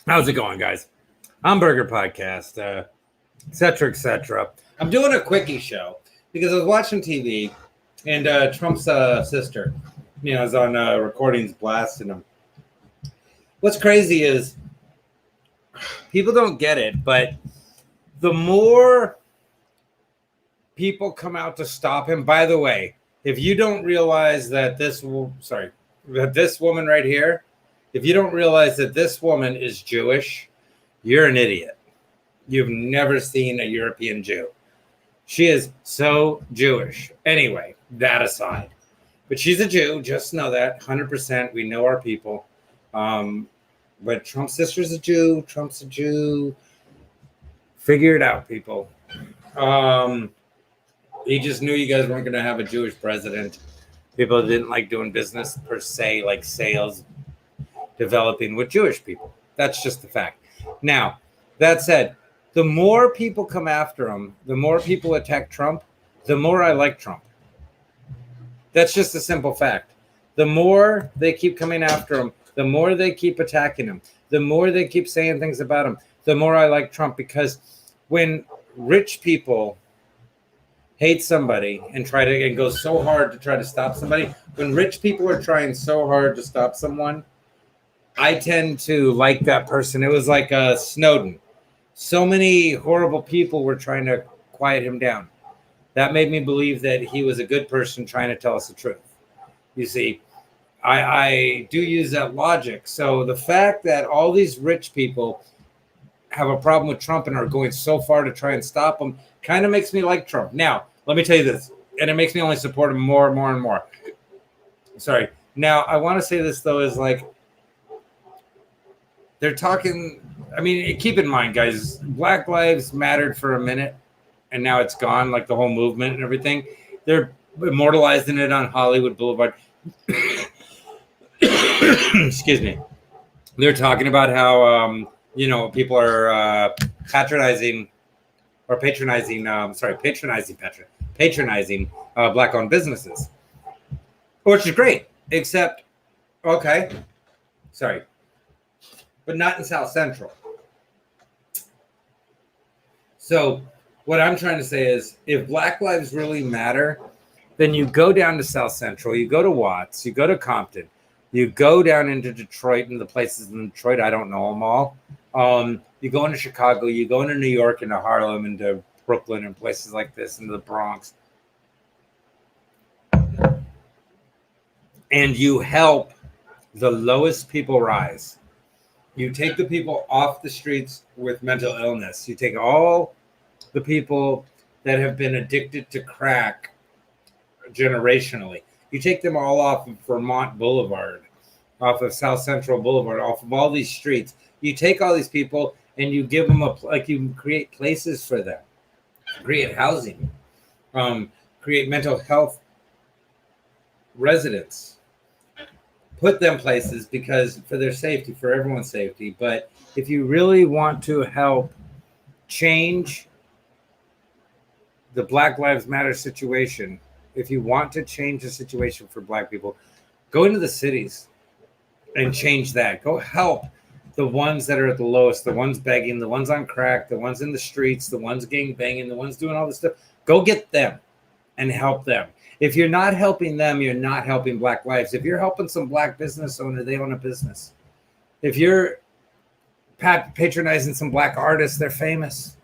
How's it going, guys? Hamburger Podcast, etc. I'm doing a quickie show because I was watching TV and Trump's sister, is on recordings blasting him. What's crazy is people don't get it, but the more people come out to stop him, by the way, if you don't realize that this woman right here, if you don't realize that this woman is Jewish, you're an idiot. You've never seen a European Jew. She is so Jewish. Anyway, that aside. But she's a Jew. Just know that. 100%. We know our people. But Trump's sister's a Jew. Trump's a Jew. Figure it out, people. He just knew you guys weren't going to have a Jewish president. People didn't like doing business per se, like sales, developing with Jewish people. That's just the fact. Now, that said, the more people come after him, the more people attack Trump, the more I like Trump. That's just a simple fact. The more they keep coming after him, the more they keep attacking him, the more they keep saying things about him, the more I like Trump. Because when rich people hate somebody and go so hard to try to stop somebody, when rich people are trying so hard to stop someone, I tend to like that person. It was like Snowden. So many horrible people were trying to quiet him down. That made me believe that he was a good person trying to tell us the truth. You see, I do use that logic. So the fact that all these rich people have a problem with Trump and are going so far to try and stop him kind of makes me like Trump. Now, let me tell you this, and it makes me only support him more and more and more. Sorry. Now, I want to say this, though, is like, they're talking, I mean, keep in mind, guys, Black Lives mattered for a minute, and now it's gone, like the whole movement and everything. They're immortalizing it on Hollywood Boulevard. Excuse me. They're talking about how, people are patronizing Black-owned businesses, which is great, except, okay, sorry, but not in South Central. So what I'm trying to say is, if Black lives really matter, then you go down to South Central, you go to Watts, you go to Compton, you go down into Detroit and the places in Detroit, I don't know them all. You go into Chicago, you go into New York, into Harlem, into Brooklyn, and places like this, into the Bronx. And you help the lowest people rise. You take the people off the streets with mental illness. You take all the people that have been addicted to crack generationally. You take them all off of Vermont Boulevard, off of South Central Boulevard, off of all these streets. You take all these people and you give them you create places for them, create housing, create mental health residents. Put them places because for their safety, for everyone's safety. But if you really want to help change the Black Lives Matter situation, if you want to change the situation for Black people, go into the cities and change that. Go help the ones that are at the lowest, the ones begging, the ones on crack, the ones in the streets, the ones gang banging, the ones doing all this stuff. Go get them and help them. If you're not helping them, you're not helping Black lives. If you're helping some Black business owner, they own a business. If you're patronizing some Black artists, they're famous.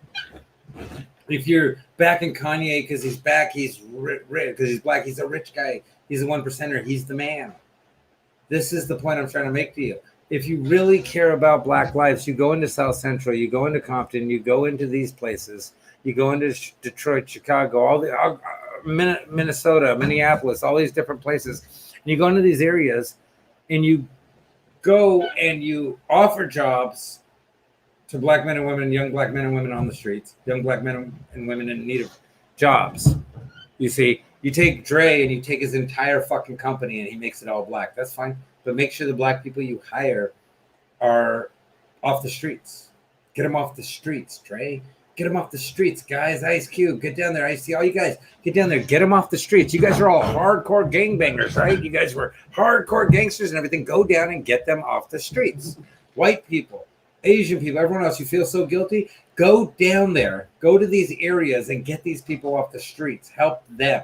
If you're backing Kanye because he's back, he's rich, because he's Black, he's a rich guy. He's a 1%er. He's the man. This is the point I'm trying to make to you. If you really care about Black lives, you go into South Central, you go into Compton, you go into these places, you go into Detroit, Chicago, all the Minnesota, Minneapolis, all these different places. And you go into these areas and you go and you offer jobs to Black men and women, young Black men and women on the streets, young Black men and women in need of jobs. You see, you take Dre and you take his entire fucking company and he makes it all Black. That's fine. But make sure the Black people you hire are off the streets. Get them off the streets, Dre. Get them off the streets, guys. Ice Cube, get down there. I see all you guys. Get down there. Get them off the streets. You guys are all hardcore gangbangers, right? You guys were hardcore gangsters and everything. Go down and get them off the streets. White people, Asian people, everyone else, you feel so guilty? Go down there. Go to these areas and get these people off the streets. Help them.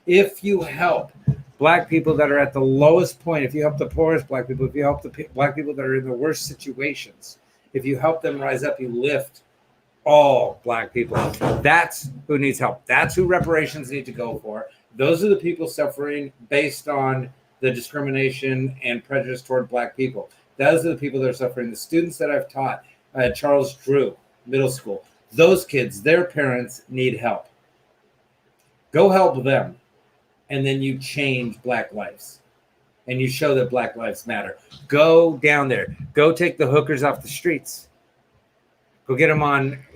If you help Black people that are at the lowest point, if you help the poorest Black people, if you help the Black people that are in the worst situations, if you help them rise up, you lift all Black people. That's who needs help. That's who reparations need to go for. Those are the people suffering based on the discrimination and prejudice toward Black people. Those are the people that are suffering. The students that I've taught at Charles Drew Middle School, those kids, their parents need help. Go help them. And then you change Black lives. And you show that Black lives matter. Go down there. Go take the hookers off the streets. Go get them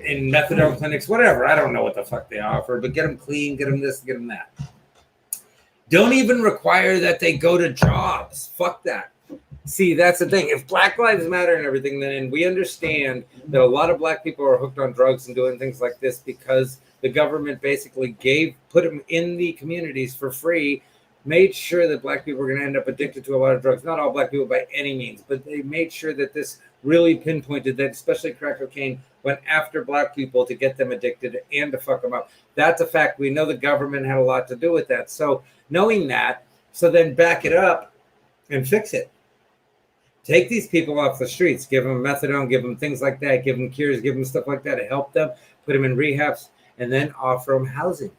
in methadone clinics, whatever. I don't know what the fuck they offer, but get them clean, get them this, get them that. Don't even require that they go to jobs. Fuck that. See, that's the thing. If Black lives matter and everything, then we understand that a lot of Black people are hooked on drugs and doing things like this because the government basically put them in the communities for free, made sure that Black people were going to end up addicted to a lot of drugs. Not all Black people by any means, but they made sure that this really pinpointed that especially crack cocaine went after Black people to get them addicted and to fuck them up. That's a fact. We know the government had a lot to do with that. So knowing that, so then back it up and fix it. Take these people off the streets, give them methadone, give them things like that, give them cures, give them stuff like that to help them, put them in rehabs, and then offer them housing.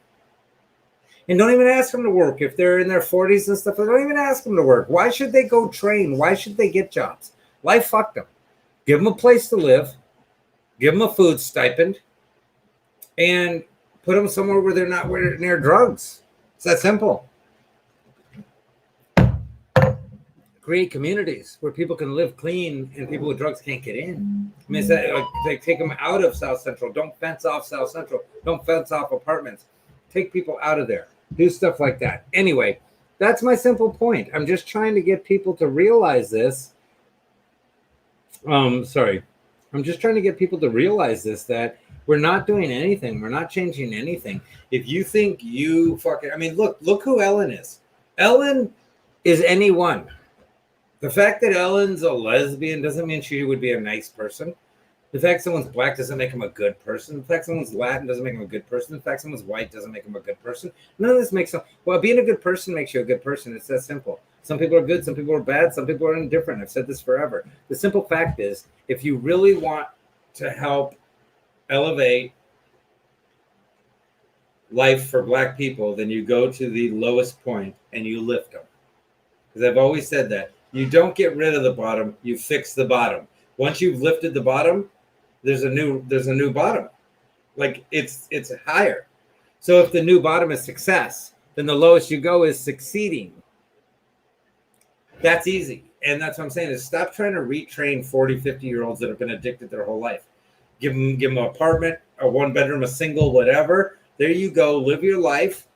And don't even ask them to work. If they're in their 40s and stuff, don't even ask them to work. Why should they go train? Why should they get jobs? Life fucked them. Give them a place to live, give them a food stipend, and put them somewhere where they're not near drugs. It's that simple. Create communities where people can live clean and people with drugs can't get in. I mean, it's that, like, they take them out of South Central. Don't fence off South Central. Don't fence off apartments. Take people out of there. Do stuff like that. Anyway, that's my simple point. I'm just trying to get people to realize this. I'm just trying to get people to realize this, that we're not doing anything. We're not changing anything. If you think you fucking, I mean, look who Ellen is. Ellen is anyone. The fact that Ellen's a lesbian doesn't mean she would be a nice person. The fact someone's Black doesn't make him a good person. The fact someone's Latin doesn't make him a good person. The fact someone's white doesn't make him a good person. None of this makes them. Well, being a good person makes you a good person. It's that simple. Some people are good. Some people are bad. Some people are indifferent. I've said this forever. The simple fact is, if you really want to help elevate life for Black people, then you go to the lowest point and you lift them. Because I've always said that. You don't get rid of the bottom, you fix the bottom. Once you've lifted the bottom, there's a new bottom. Like it's higher. So if the new bottom is success, then the lowest you go is succeeding. That's easy. And that's what I'm saying is stop trying to retrain 40, 50-year-olds that have been addicted their whole life. Give them an apartment, a one bedroom, a single, whatever. There you go. Live your life.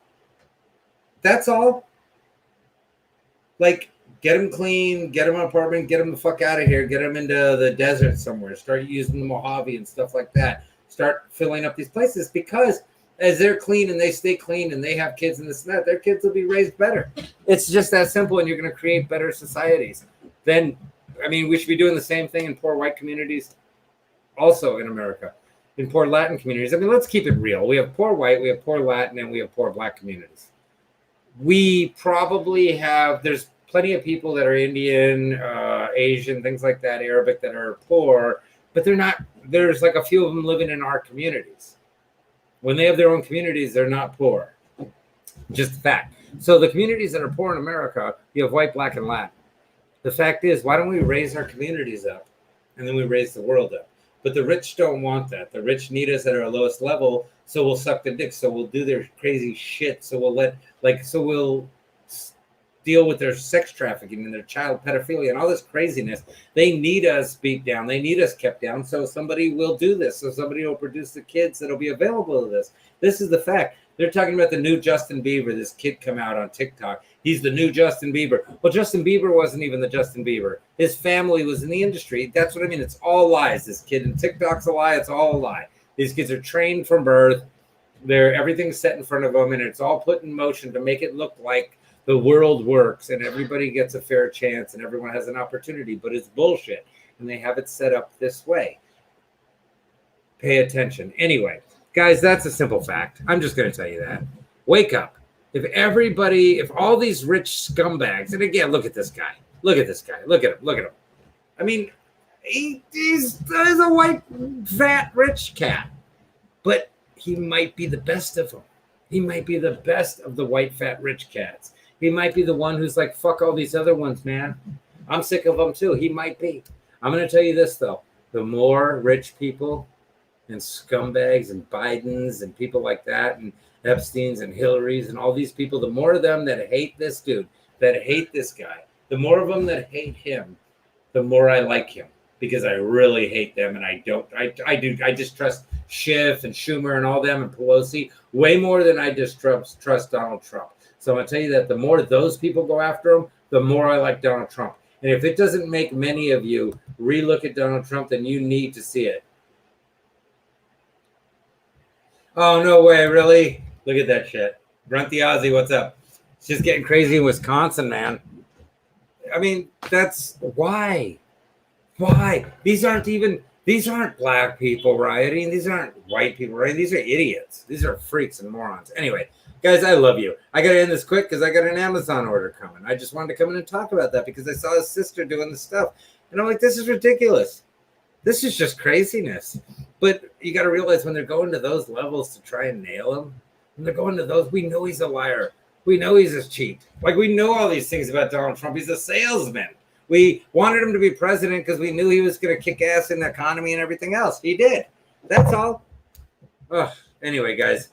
That's all. Like, get them clean, get them an apartment, get them the fuck out of here, get them into the desert somewhere, start using the Mojave and stuff like that. Start filling up these places because as they're clean and they stay clean and they have kids and this and that, their kids will be raised better. It's just that simple, and you're going to create better societies. Then, I mean, we should be doing the same thing in poor white communities also in America, in poor Latin communities. I mean, let's keep it real. We have poor white, we have poor Latin, and we have poor Black communities. We probably have, there's plenty of people that are Indian, Asian, things like that, Arabic, that are poor, but they're not, there's like a few of them living in our communities. When they have their own communities, they're not poor. Just a fact. So the communities that are poor in America, you have white, Black, and Latin. The fact is, why don't we raise our communities up and then we raise the world up? But the rich don't want that. The rich need us at our lowest level, so we'll suck the dick, so we'll do their crazy shit, so we'll deal with their sex trafficking and their child pedophilia and all this craziness. They need us beat down. They need us kept down. So somebody will do this. So somebody will produce the kids that'll be available to this. This is the fact. They're talking about the new Justin Bieber. This kid come out on TikTok. He's the new Justin Bieber. Well, Justin Bieber wasn't even the Justin Bieber. His family was in the industry. That's what I mean. It's all lies. This kid in TikTok's a lie. It's all a lie. These kids are trained from birth. Everything's set in front of them, and it's all put in motion to make it look like the world works and everybody gets a fair chance and everyone has an opportunity, but it's bullshit. And they have it set up this way. Pay attention. Anyway, guys, that's a simple fact. I'm just going to tell you that. Wake up. If all these rich scumbags, and again, look at this guy. Look at this guy. Look at him. I mean, he's a white, fat, rich cat. But he might be the best of them. He might be the best of the white, fat, rich cats. He might be the one who's like, fuck all these other ones, man. I'm sick of them too. He might be. I'm going to tell you this, though. The more rich people and scumbags and Bidens and people like that and Epsteins and Hillarys and all these people, the more of them that hate this dude, that hate this guy, the more of them that hate him, the more I like him, because I really hate them. And I distrust Schiff and Schumer and all them and Pelosi way more than I distrust Donald Trump. So I'm going to tell you that the more those people go after him, the more I like Donald Trump. And if it doesn't make many of you relook at Donald Trump, then you need to see it. Oh, no way, really? Look at that shit. Brunt the Aussie, what's up? It's just getting crazy in Wisconsin, man. I mean, that's why. Why? These aren't black people rioting. These aren't white people rioting. These are idiots. These are freaks and morons. Anyway, guys, I love you. I got to end this quick because I got an Amazon order coming. I just wanted to come in and talk about that because I saw his sister doing the stuff. And I'm like, this is ridiculous. This is just craziness. But you got to realize when they're going to those levels to try and nail him, when they're going to those, we know he's a liar. We know he's a cheat. Like, we know all these things about Donald Trump. He's a salesman. We wanted him to be president because we knew he was going to kick ass in the economy and everything else. He did. That's all. Anyway, guys.